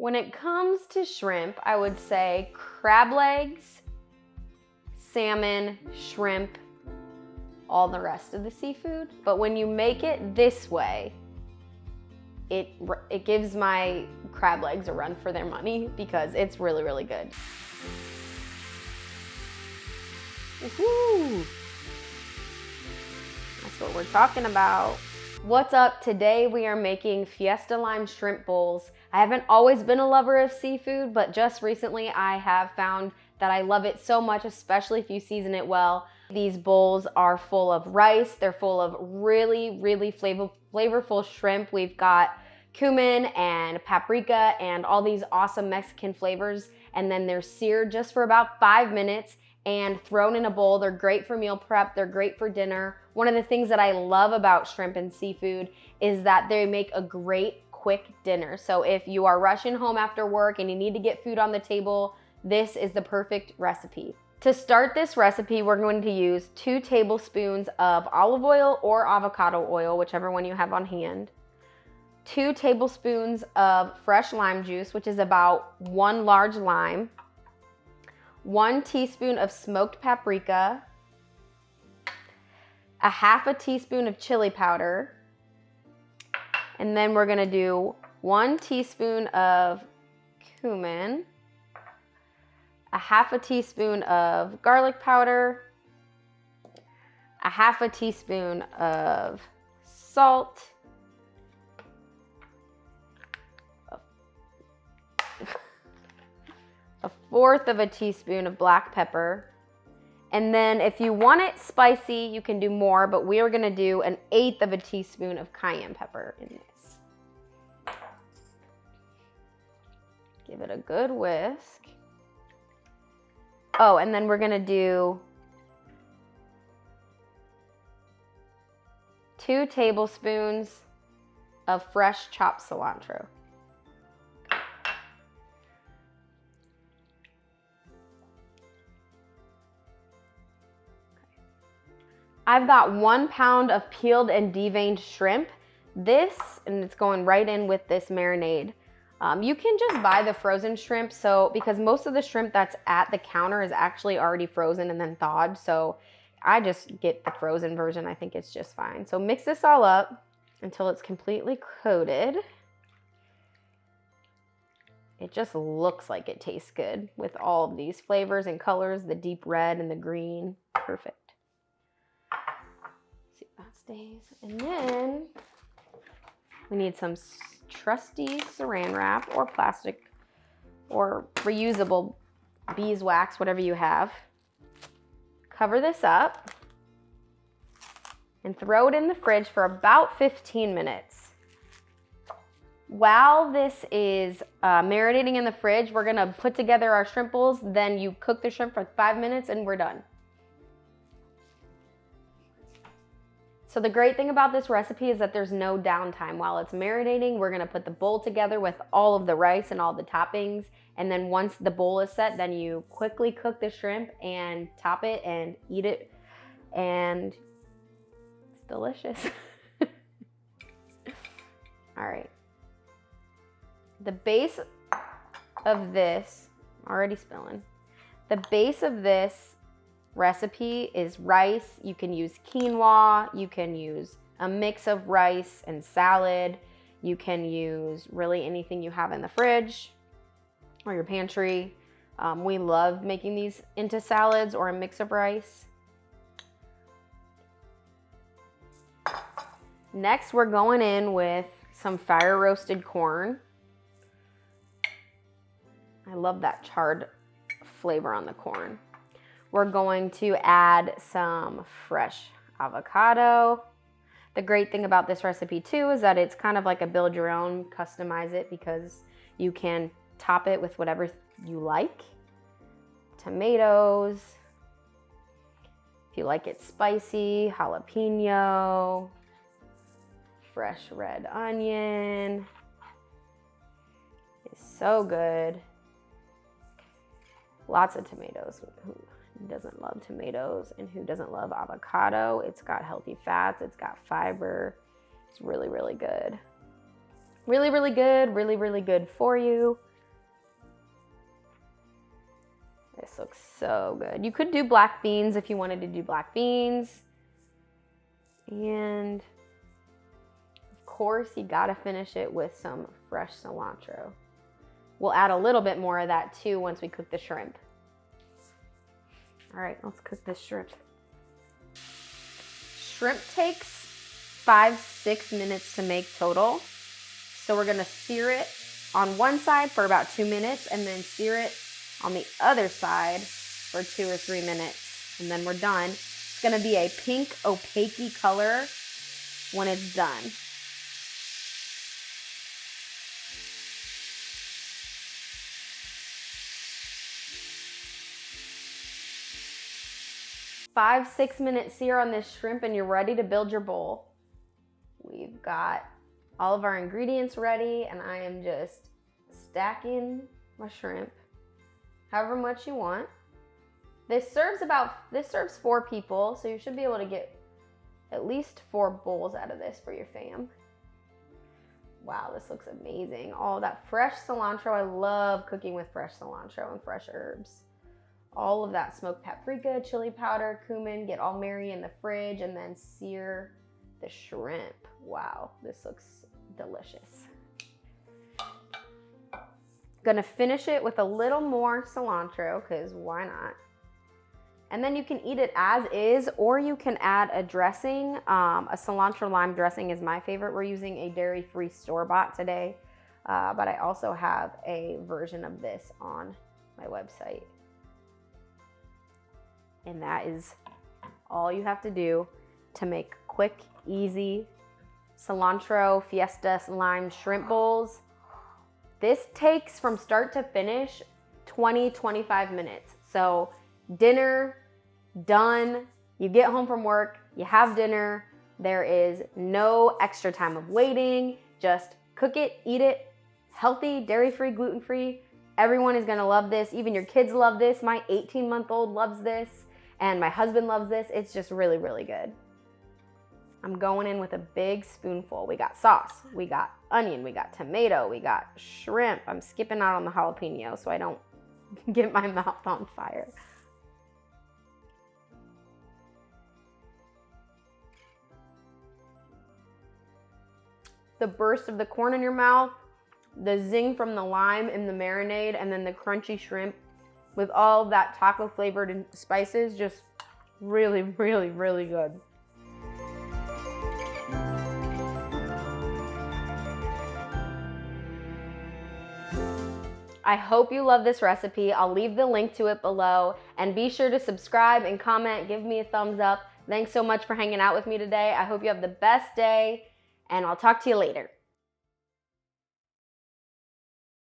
When it comes to shrimp, I would say crab legs, salmon, shrimp, all the rest of the seafood. But when you make it this way, it gives my crab legs a run for their money because it's really, really good. Woohoo! That's what we're talking about. What's up? Today we are making Fiesta lime shrimp bowls. I haven't always been a lover of seafood, but just recently I have found that I love it so much, especially if you season it well. These bowls are full of rice. They're full of really, really flavorful shrimp. We've got cumin and paprika and all these awesome Mexican flavors. And then they're seared just for about 5 minutes and thrown in a bowl. They're great for meal prep. They're great for dinner. One of the things that I love about shrimp and seafood is that they make a great quick dinner. So if you are rushing home after work and you need to get food on the table, this is the perfect recipe. To start this recipe, we're going to use 2 tablespoons of olive oil or avocado oil, whichever one you have on hand. 2 tablespoons of fresh lime juice, which is about 1 large lime. 1 teaspoon of smoked paprika. 1/2 teaspoon of chili powder. And then we're gonna do 1 teaspoon of cumin. 1/2 teaspoon of garlic powder. 1/2 teaspoon of salt. 1/4 teaspoon of black pepper. And then if you want it spicy, you can do more, but we are gonna do 1/8 teaspoon of cayenne pepper in this. Give it a good whisk. Oh, and then we're gonna do 2 tablespoons of fresh chopped cilantro. I've got 1 pound of peeled and deveined shrimp. This, and it's going right in with this marinade. You can just buy the frozen shrimp, because most of the shrimp that's at the counter is actually already frozen and then thawed. So I just get the frozen version. I think it's just fine. So mix this all up until it's completely coated. It just looks like it tastes good with all of these flavors and colors, the deep red and the green. Perfect. Stays. And then we need some trusty saran wrap or plastic or reusable beeswax, whatever you have. Cover this up and throw it in the fridge for about 15 minutes. While this is marinating in the fridge, we're gonna put together our shrimp bowls. Then you cook the shrimp for 5 minutes and we're done. So the great thing about this recipe is that there's no downtime. While it's marinating, we're gonna put the bowl together with all of the rice and all the toppings. And then once the bowl is set, then you quickly cook the shrimp and top it and eat it. And it's delicious. All right. The base of this, already spilling. The base of this recipe is rice. You can use quinoa, you can use a mix of rice and salad, you can use really anything you have in the fridge or your pantry. We love making these into salads or a mix of rice. Next, we're going in with some fire roasted corn. I love that charred flavor on the corn. We're going to add some fresh avocado. The great thing about this recipe too is that it's kind of like a build your own, customize it, because you can top it with whatever you like. Tomatoes. If you like it spicy, jalapeno. Fresh red onion. It's so good. Lots of tomatoes. Who doesn't love tomatoes and who doesn't love avocado? It's got healthy fats, it's got fiber. It's really, really good. Really, really good, really, really good for you. This looks so good. You could do black beans if you wanted to do black beans. And of course, you gotta finish it with some fresh cilantro. We'll add a little bit more of that too once we cook the shrimp. All right, let's cook this shrimp. Shrimp takes 5-6 minutes to make total. So we're gonna sear it on one side for about 2 minutes and then sear it on the other side for 2 or 3 minutes. And then we're done. It's gonna be a pink opaque color when it's done. Five, 6 minute sear on this shrimp and you're ready to build your bowl. We've got all of our ingredients ready and I am just stacking my shrimp however much you want. This serves 4 people, so you should be able to get at least 4 bowls out of this for your fam. Wow, this looks amazing. All that fresh cilantro. I love cooking with fresh cilantro and fresh herbs. All of that smoked paprika, chili powder, cumin, get all merry in the fridge and then sear the shrimp. Wow, this looks delicious. Gonna finish it with a little more cilantro, because why not? And then you can eat it as is, or you can add a dressing. A cilantro lime dressing is my favorite. We're using a dairy-free store-bought today, but I also have a version of this on my website. And that is all you have to do to make quick, easy cilantro Fiesta lime shrimp bowls. This takes from start to finish 20-25 minutes. So dinner, done, you get home from work, you have dinner, there is no extra time of waiting, just cook it, eat it, healthy, dairy-free, gluten-free. Everyone is gonna love this, even your kids love this. My 18-month-old loves this, and my husband loves this. It's just really, really good. I'm going in with a big spoonful. We got sauce, we got onion, we got tomato, we got shrimp. I'm skipping out on the jalapeno so I don't get my mouth on fire. The burst of the corn in your mouth, the zing from the lime in the marinade, and then the crunchy shrimp with all that taco flavored spices, just really, really, really good. I hope you love this recipe. I'll leave the link to it below, and be sure to subscribe and comment, give me a thumbs up. Thanks so much for hanging out with me today. I hope you have the best day, and I'll talk to you later.